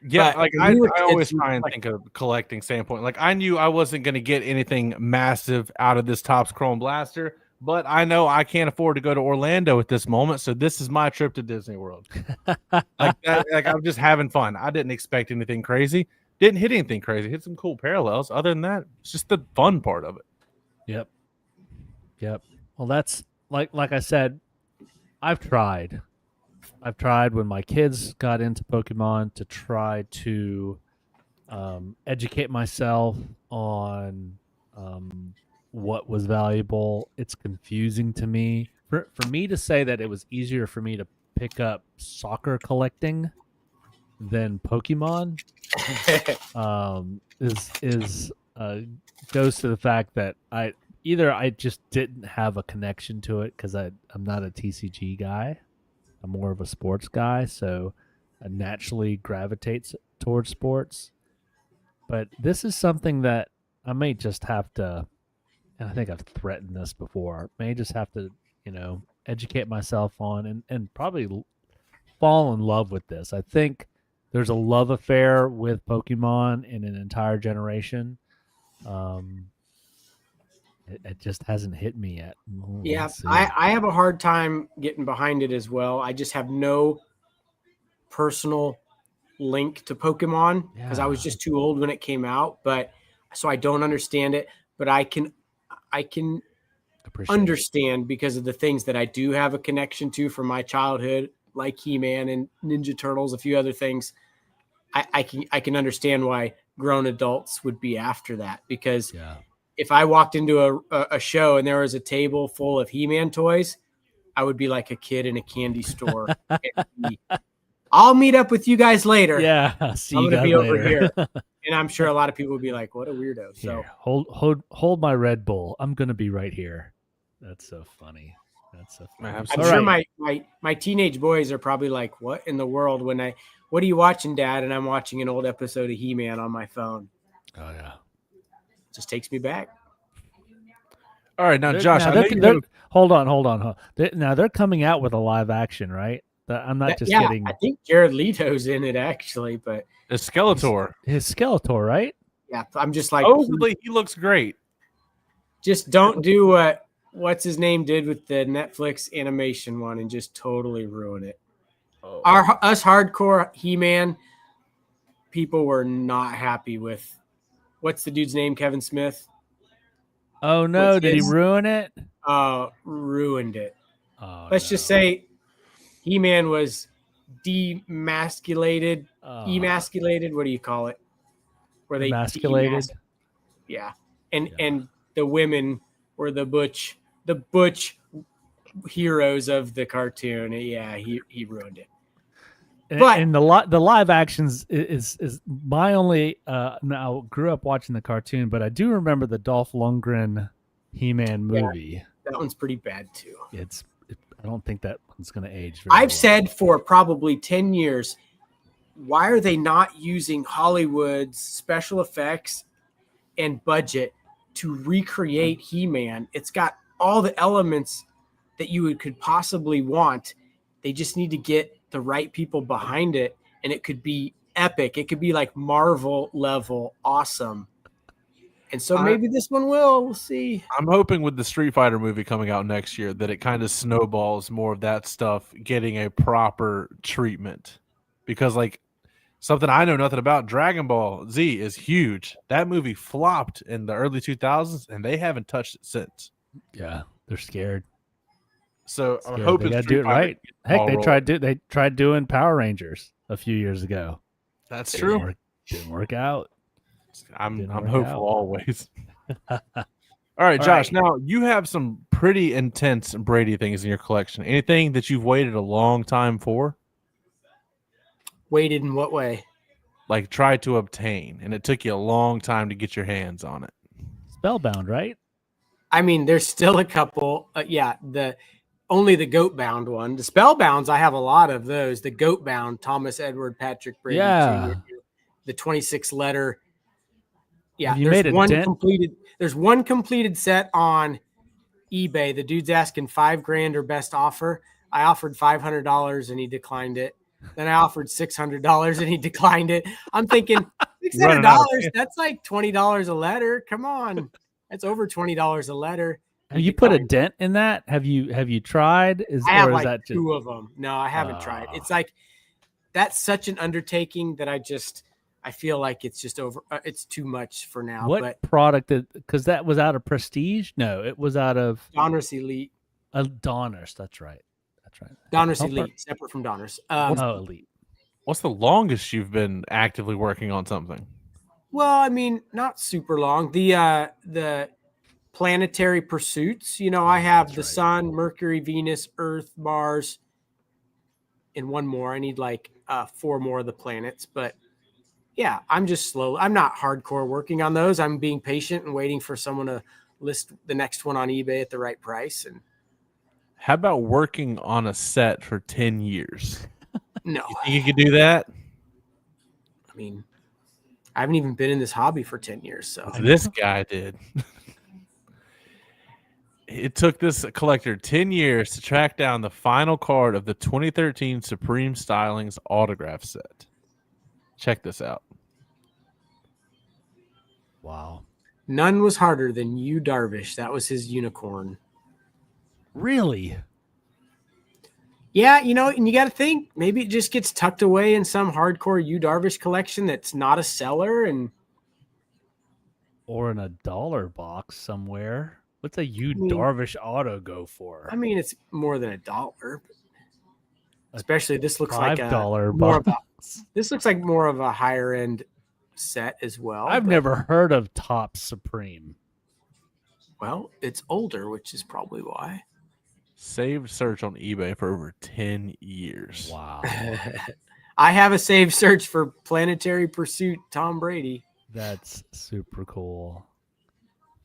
Yeah, But like I always try and think of collecting standpoint. Like I knew I wasn't going to get anything massive out of this Topps Chrome Blaster, but I know I can't afford to go to Orlando at this moment, so this is my trip to Disney World. Like I'm just having fun. I didn't expect anything crazy. Didn't hit anything crazy. Hit some cool parallels. Other than that, it's just the fun part of it. Yep. Well, that's like I said, I've tried when my kids got into Pokemon to try to educate myself on what was valuable. It's confusing to me. For me to say that it was easier for me to pick up soccer collecting than Pokemon is goes to the fact that I just didn't have a connection to it because I'm not a TCG guy. I'm more of a sports guy, so I naturally gravitates towards sports. But this is something that I may just have to, and I think I've threatened this before, may just have to, educate myself on and probably fall in love with this. I think there's a love affair with Pokemon in an entire generation. It just hasn't hit me yet. Yeah, I have a hard time getting behind it as well. I just have no personal link to Pokemon because I was just too old when it came out. But so I don't understand it. But I can understand because of the things that I do have a connection to from my childhood, like He-Man and Ninja Turtles, a few other things. I can understand why grown adults would be after that because. Yeah. If I walked into a show and there was a table full of He-Man toys, I would be like a kid in a candy store. I'll meet up with you guys later. Yeah, I'm going to be over here. And I'm sure a lot of people would be like, what a weirdo. So here, hold my Red Bull. I'm going to be right here. That's so funny. I'm sure my teenage boys are probably like, what in the world what are you watching, Dad? And I'm watching an old episode of He-Man on my phone. Oh, yeah. Just takes me back. All right, now Josh, hold on. Now they're coming out with a live action, right? I'm not just getting. I think Jared Leto's in it actually, but it's Skeletor. His Skeletor, right? Yeah, I'm just like. Supposedly he looks great. Just don't do what's his name did with the Netflix animation one and just totally ruin it. Oh. Us hardcore He-Man people were not happy with. What's the dude's name? Kevin Smith. Oh no! Did he ruin it? Ruined it. Let's just say He-Man was demasculated, emasculated. What do you call it? Where they emasculated? Yeah, and the women were the butch heroes of the cartoon. Yeah, he ruined it. And the live actions is my only. Now grew up watching the cartoon, but I do remember the Dolph Lundgren He-Man movie. Yeah, that one's pretty bad too. I don't think that one's going to age. I've said for probably 10 years, why are they not using Hollywood's special effects and budget to recreate He-Man? It's got all the elements that you could possibly want. They just need to get the right people behind it, and it could be epic. It could be like Marvel level awesome. And so maybe this one will. We'll see. I'm hoping with the Street Fighter movie coming out next year that it kind of snowballs more of that stuff getting a proper treatment. Because like something I know nothing about, Dragon Ball Z is huge. That movie flopped in the early 2000s, and they haven't touched it since. Yeah, they're scared. So I'm hoping they do it right. Heck, they tried doing Power Rangers a few years ago. That's true. Didn't work out. I'm hopeful always. All right, Josh. Now you have some pretty intense Brady things in your collection. Anything that you've waited a long time for? Waited in what way? Like tried to obtain, and it took you a long time to get your hands on it. Spellbound, right? I mean, there's still a couple. only the goat bound one. The spellbounds, I have a lot of those. The goat bound, Thomas Edward Patrick Brady Yeah. Jr., the 26 letter. Yeah, Have you made a dent? There's one completed set on eBay. The dude's asking $5,000 or best offer. I offered $500 and he declined it. Then I offered $600 and he declined it. I'm thinking $600. That's like $20 a letter. Come on, that's over $20 a letter. Have you put a dent in that? Have you tried? I have like two of them. No, I haven't tried. It's like that's such an undertaking that I feel like it's just over. It's too much for now. What product? Because that was out of Prestige. No, it was out of Donruss Elite. Donruss. That's right. Donruss Elite, separate from Donruss. Elite. What's the longest you've been actively working on something? Well, I mean, not super long. The planetary pursuits. I have the Sun, Mercury, Venus, Earth, Mars, and one more. I need like 4 more of the planets, but yeah, I'm just slow. I'm not hardcore working on those. I'm being patient and waiting for someone to list the next one on eBay at the right price. And how about working on a set for 10 years? No. You think you could do that? I mean, I haven't even been in this hobby for 10 years. So this guy did. It took this collector 10 years to track down the final card of the 2013 Supreme Stylings autograph set. Check this out. Wow. None was harder than Yu Darvish. That was his unicorn. Really? Yeah, and you got to think maybe it just gets tucked away in some hardcore Yu Darvish collection that's not a seller, or in a dollar box somewhere. What's a Yu Darvish auto go for? I mean, it's more than $1. Especially this looks like $5 box. This looks like more of a higher end set as well. I've never heard of Topps Supreme. Well, it's older, which is probably why. Saved search on eBay for over 10 years. Wow. I have a saved search for Planetary Pursuit Tom Brady. That's super cool.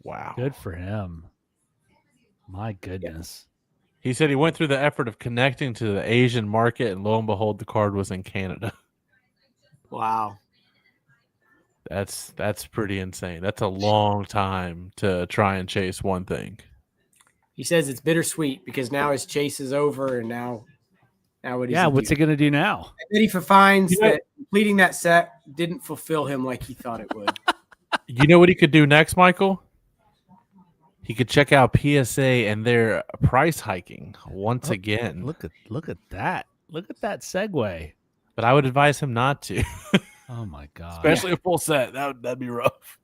Wow. Good for him. My goodness. He said he went through the effort of connecting to the Asian market, and lo and behold, the card was in Canada. Wow. That's pretty insane. That's a long time to try and chase one thing. He says it's bittersweet because now his chase is over, and now what? What's he gonna do now? I bet he finds that completing that set didn't fulfill him like he thought it would. You know what he could do next, Michael? He could check out PSA and their price hiking once again. Look at that. Look at that segue. But I would advise him not to. Oh my god! Especially a full set. That'd be rough.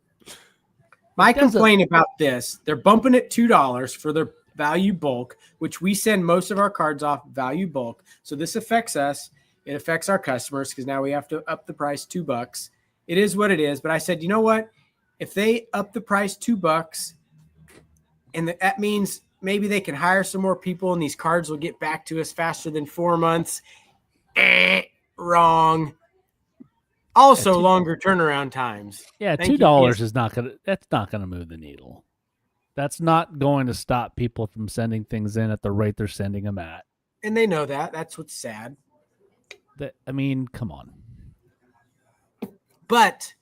My complaint about this, they're bumping it $2 for their value bulk, which we send most of our cards off value bulk. So this affects us. It affects our customers because now we have to up the price $2. It is what it is. But I said, you know what? If they up the price $2, and that means maybe they can hire some more people and these cards will get back to us faster than 4 months. Wrong. Also, longer turnaround times. Yeah, $2 is not gonna. That's not gonna move the needle. That's not going to stop people from sending things in at the rate they're sending them at. And they know that. That's what's sad. Come on. But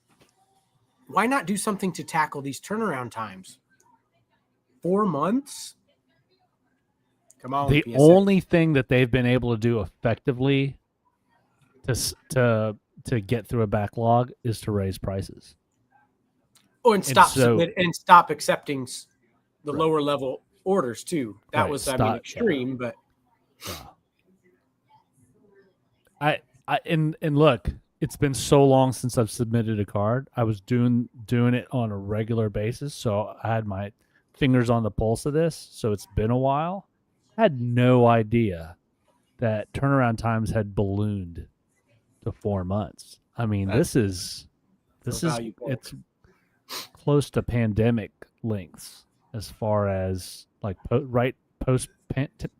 why not do something to tackle these turnaround times? 4 months? Come on. The PSA. only thing that they've been able to do effectively to get through a backlog is to raise prices. Oh, and stop accepting the lower level orders too. That was extreme, but and look, it's been so long since I've submitted a card. I was doing it on a regular basis, so I had my fingers on the pulse of this. So it's been a while. I had no idea that turnaround times had ballooned to 4 months. I mean, this is it's close to pandemic lengths as far as like post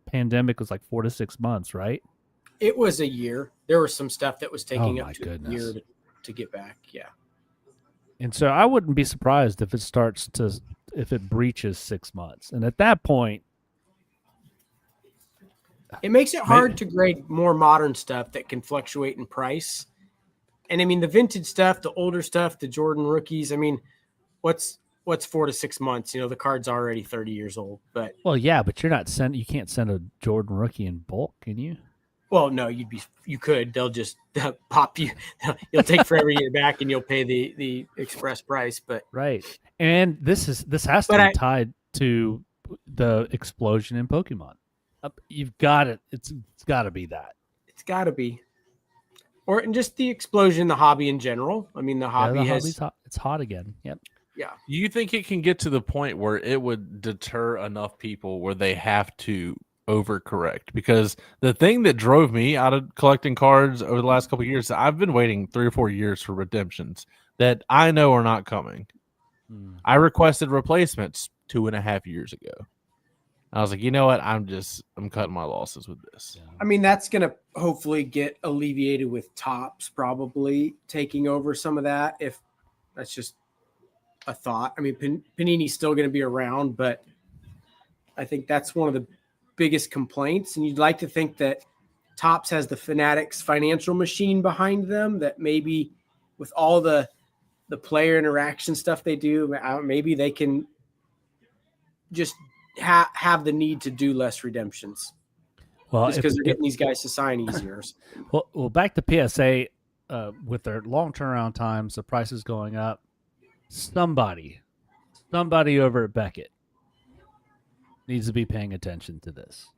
pandemic was like 4 to 6 months, right? It was a year. There was some stuff that was taking up to goodness. a year to get back. Yeah. And so I wouldn't be surprised if if it breaches 6 months. And at that point, It makes it hard to grade more modern stuff that can fluctuate in price. And I mean, the vintage stuff, the older stuff, the Jordan rookies, I mean, what's 4 to 6 months? The card's already 30 years old. But Well, yeah, but you can't send a Jordan rookie in bulk, can you? well, no, you could. They'll just pop you. You'll take forever to get it back, and you'll pay the express price. But Right. And this has to be tied to the explosion in Pokemon. You've got it. It's got to be that. It's got to be. Or just the explosion in the hobby in general. I mean, the hobby hobby's hot. It's hot again. Yep. Yeah. Do you think it can get to the point where it would deter enough people where they have to overcorrect? Because the thing that drove me out of collecting cards over the last couple of years, I've been waiting 3 or 4 years for redemptions that I know are not coming. I requested replacements 2.5 years ago. I was like, you know what? I'm cutting my losses with this. I mean, that's going to hopefully get alleviated with Topps probably taking over some of that. If that's just a thought. I mean, Panini's still going to be around, but I think that's one of the biggest complaints. And you'd like to think that Topps has the Fanatics financial machine behind them, that maybe with all the player interaction stuff they do, maybe they can just have the need to do less redemptions. Well, just because they're getting these guys to sign easier. Well, back to PSA, with their long turnaround times, the prices going up. Somebody over at Beckett needs to be paying attention to this,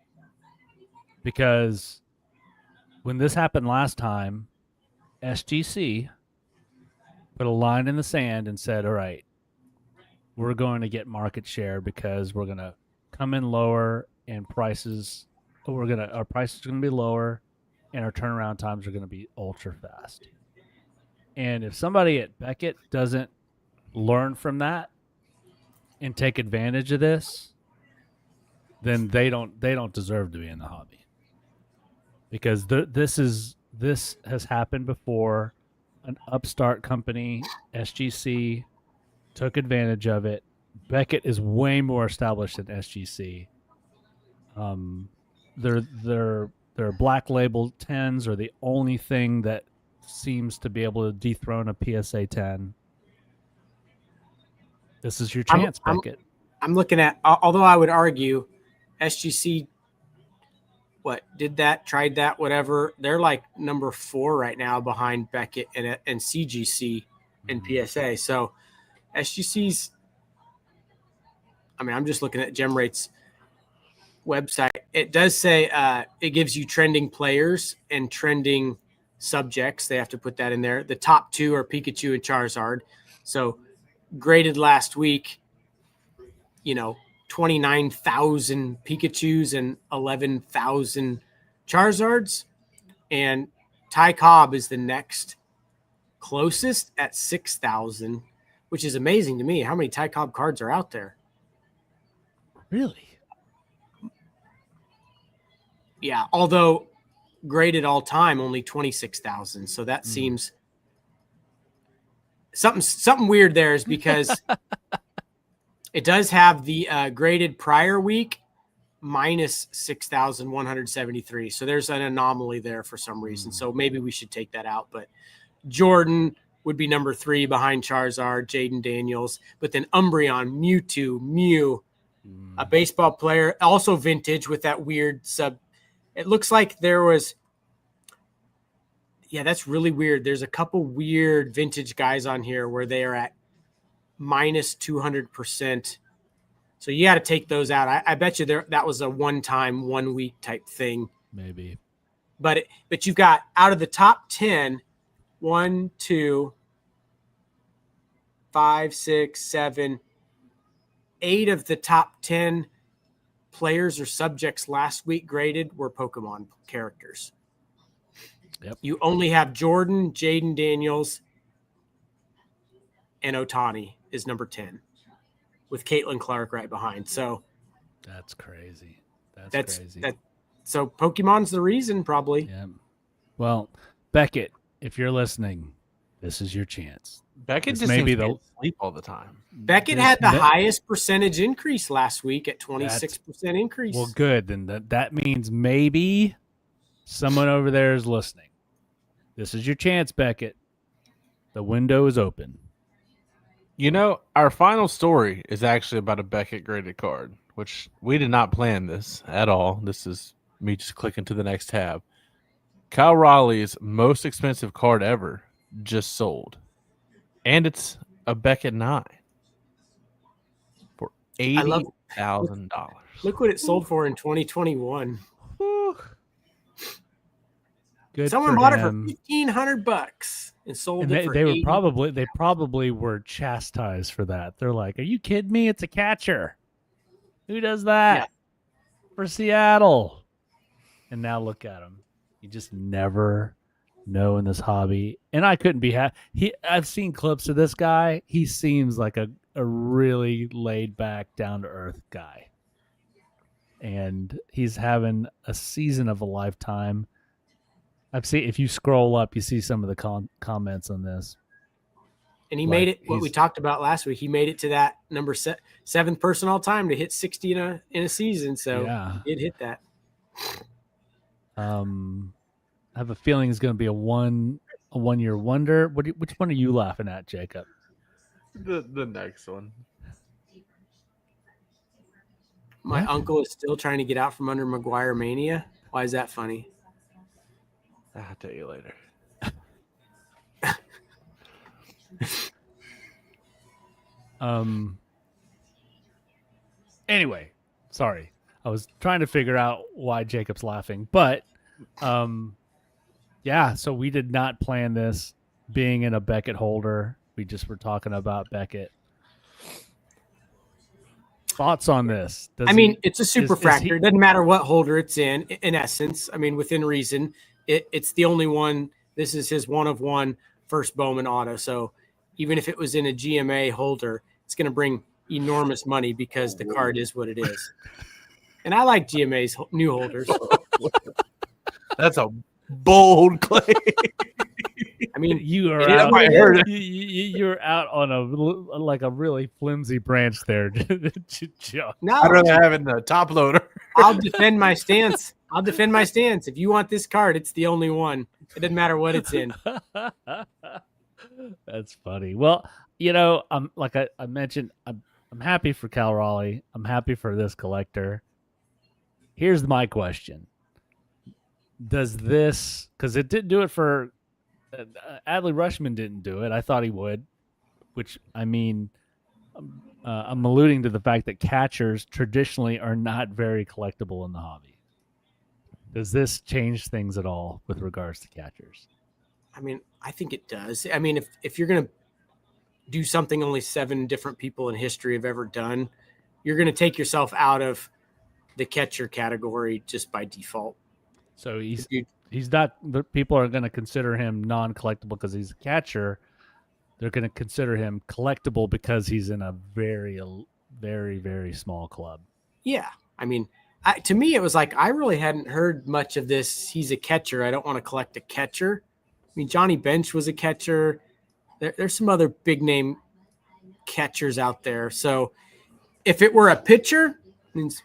because when this happened last time, SGC put a line in the sand and said, all right, we're going to get market share because we're going to come in lower and our prices are going to be lower and our turnaround times are going to be ultra fast. And if somebody at Beckett doesn't learn from that and take advantage of this, then they don't deserve to be in the hobby, because this has happened before. An upstart company, SGC, took advantage of it. Beckett is way more established than SGC. Their black label 10s are the only thing that seems to be able to dethrone a PSA 10. This is your chance, Beckett. I'm looking at, although I would argue SGC tried that, whatever. They're like number 4 right now behind Beckett and CGC and PSA. So SGC's, I mean, I'm just looking at GemRate's website. It does say it gives you trending players and trending subjects. They have to put that in there. The top 2 are Pikachu and Charizard. So graded last week, 29,000 Pikachus and 11,000 Charizards. And Ty Cobb is the next closest at 6,000, which is amazing to me. How many Ty Cobb cards are out there? Really? Yeah, although graded all time, only 26,000. So that seems something weird there, is because it does have the graded prior week minus 6,173. So there's an anomaly there for some reason. So maybe we should take that out. But Jordan would be number 3 behind Charizard, Jaden Daniels. But then Umbreon, Mewtwo, Mew, a baseball player, also vintage with that weird sub. It looks like there was, that's really weird. There's a couple weird vintage guys on here where they are at minus 200%. So you got to take those out. I bet you that was a one-time, 1 week type thing. Maybe. But you've got, out of the top 10, 1, 2, 5, 6, 7, 8 of the top 10 players or subjects last week graded were Pokemon characters. Yep. You only have Jordan, Jaden Daniels, and Ohtani is number 10, with Caitlin Clark right behind. So that's crazy. That's crazy. So Pokemon's the reason, probably. Yeah. Well, Beckett, if you're listening, this is your chance. Beckett This just may seems be to the- get sleep all the time. Beckett This had the may- highest percentage increase last week at 26% increase. Well, good. Then that means maybe someone over there is listening. This is your chance, Beckett. The window is open. You know, our final story is actually about a Beckett graded card, which we did not plan this at all. This is me just clicking to the next tab. Cal Raleigh's most expensive card ever just sold. And it's a Beckett 9 for $80,000. Look what it sold for in 2021. Good. Someone for bought him. it for $1,500 and sold And it for they were 80. probably were chastised for that. They're like, "Are you kidding me? It's a catcher. Who does that Yeah. for Seattle?" And now look at him. You just never know in this hobby. And I couldn't be happy. I've seen clips of this guy. He seems like a really laid back, down to earth guy. And he's having a season of a lifetime. I've seen, if you scroll up, you see some of the comments on this. And he Like, made it, what we he's- talked about last week, he made it to that number seventh person all time to hit 60 in a season. So Yeah. he did hit that. I have a feeling it's going to be a one-year wonder. Which one are you laughing at, Jacob? The next one. My What? uncle is still trying to get out from under McGuire Mania. Why is that funny? I'll tell you later. Anyway, sorry. I was trying to figure out why Jacob's laughing, but yeah, so we did not plan this being in a Beckett holder. We just were talking about Beckett. Thoughts on this? It's a super fractor. It doesn't matter what holder it's in essence. I mean, within reason, it's the only one. This is his one of one first Bowman auto. So even if it was in a GMA holder, it's going to bring enormous money because the card is what it is. And I like GMA's new holders. That's a bold claim. I mean, you are it is out, what it is. you're out on a really flimsy branch there, Joe. No, I'd rather have it in the top loader. I'll defend my stance. If you want this card, it's the only one. It doesn't matter what it's in. That's funny. Well, you know, like I mentioned, I'm happy for Cal Raleigh. I'm happy for this collector. Here's my question: does this, because it didn't do it for Adley Rushman, didn't do it. I thought he would, which I mean, I'm alluding to the fact that catchers traditionally are not very collectible in the hobby. Does this change things at all with regards to catchers? I mean, I think it does. I mean, if you're going to do something only 7 different people in history have ever done, you're going to take yourself out of the catcher category just by default. So he's not. The people are going to consider him non-collectible because he's a catcher. They're going to consider him collectible because he's in a very, very, very small club. Yeah. I mean, to me, it was like, I really hadn't heard much of this. He's a catcher. I don't want to collect a catcher. I mean, Johnny Bench was a catcher. There's some other big name catchers out there. So if it were a pitcher,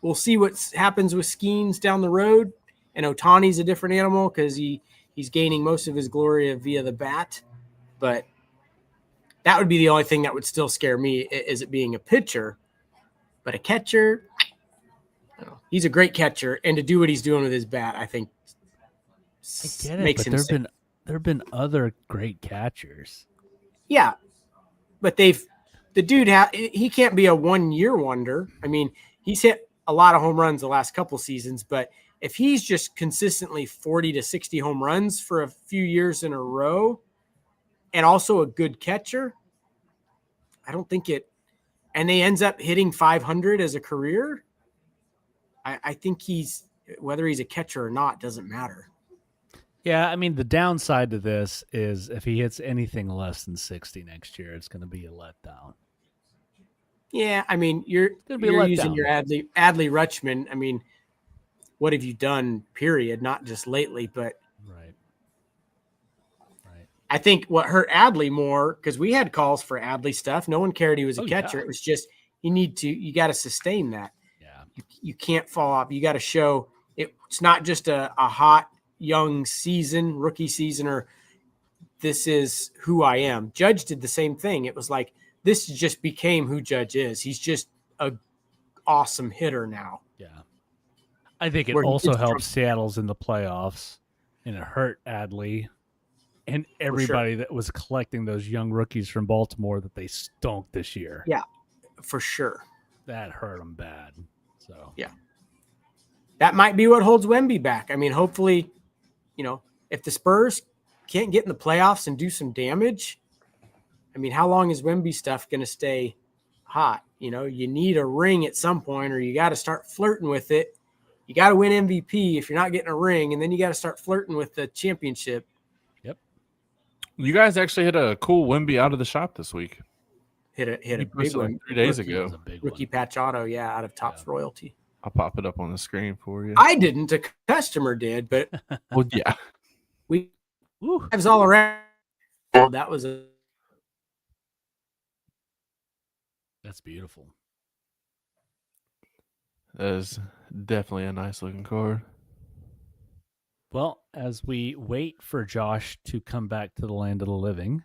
we'll see what happens with Skeens down the road. And Ohtani's a different animal because he's gaining most of his glory via the bat. But that would be the only thing that would still scare me, is it being a pitcher. But a catcher, I don't know, he's a great catcher. And to do what he's doing with his bat, I think I get it, makes but him there have been other great catchers. Yeah, but the dude he can't be a 1-year wonder. I mean, he's hit a lot of home runs the last couple seasons, but if he's just consistently 40 to 60 home runs for a few years in a row and also a good catcher, I don't think and they ends up hitting 500 as a career. I think whether he's a catcher or not doesn't matter. Yeah, I mean, the downside to this is if he hits anything less than 60 next year, it's going to be a letdown. Yeah, I mean, you're using your Adley Rutschman. I mean, what have you done, period? Not just lately, but Right. I think what hurt Adley more, because we had calls for Adley stuff. No one cared he was a catcher. Yeah. It was just you got to sustain that. Yeah. You can't fall off. You got to show it's not just a hot young season, rookie season, or this is who I am. Judge did the same thing. It was like this just became who Judge is. He's just a awesome hitter now. Yeah. I think it also helps Seattle's in the playoffs, and it hurt Adley and everybody that was collecting those young rookies from Baltimore that they stunk this year. Yeah, for sure. That hurt them bad. So yeah, that might be what holds Wemby back. I mean, hopefully, if the Spurs can't get in the playoffs and do some damage, I mean, how long is Wemby stuff going to stay hot? You need a ring at some point, or you got to start flirting with it. You got to win MVP if you're not getting a ring, and then you got to start flirting with the championship. Yep. You guys actually hit a cool Wemby out of the shop this week. Hit a big one like 3 days ago. Rookie patch auto, out of Topps Royalty. I'll pop it up on the screen for you. I didn't. A customer did, but well, yeah, it was all around. That was That's beautiful. That is definitely a nice looking card. Well, as we wait for Josh to come back to the land of the living,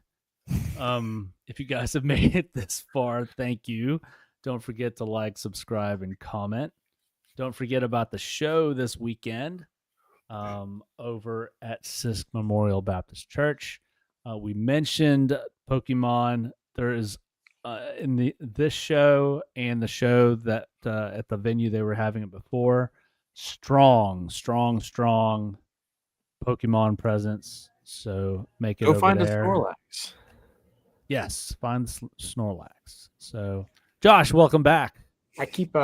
if you guys have made it this far, thank you. Don't forget to like, subscribe, and comment. Don't forget about the show this weekend over at Sisk Memorial Baptist Church. We mentioned Pokemon. There is in this show and the show that at the venue they were having it before, strong Pokemon presence. So make it go over find there. a Snorlax. Yes, find the Snorlax. So, Josh, welcome back. I keep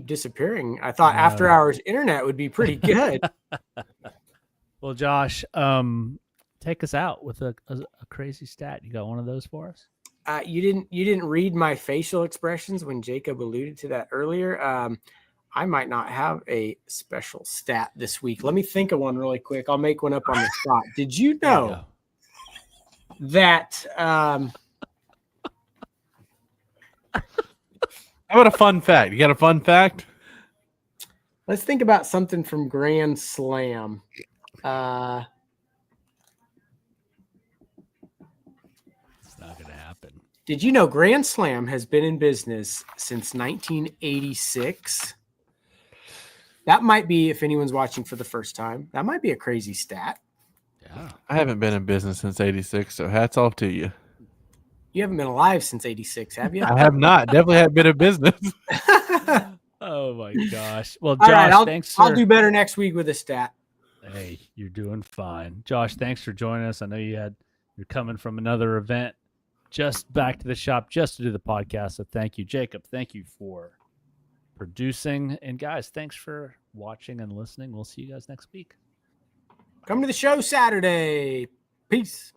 disappearing. I thought after hours internet would be pretty good. Well, Josh, take us out with a crazy stat. You got one of those for us? You didn't read my facial expressions when Jacob alluded to that earlier. I might not have a special stat this week. Let me think of one really quick. I'll make one up on the spot. Did you know that? How about a fun fact? You got a fun fact? Let's think about something from Grand Slam. It's not going to happen. Did you know Grand Slam has been in business since 1986? That might be, if anyone's watching for the first time, that might be a crazy stat. Yeah. I haven't been in business since 86, so hats off to you. You haven't been alive since 86, have you? I have not. Definitely haven't been in business. Oh, my gosh. Well, All Josh, right, thanks. I'll do better next week with a stat. Hey, you're doing fine. Josh, thanks for joining us. I know you're coming from another event, just back to the shop just to do the podcast. So thank you. Jacob, thank you for producing. And guys, thanks for watching and listening. We'll see you guys next week. Come to the show Saturday. Peace.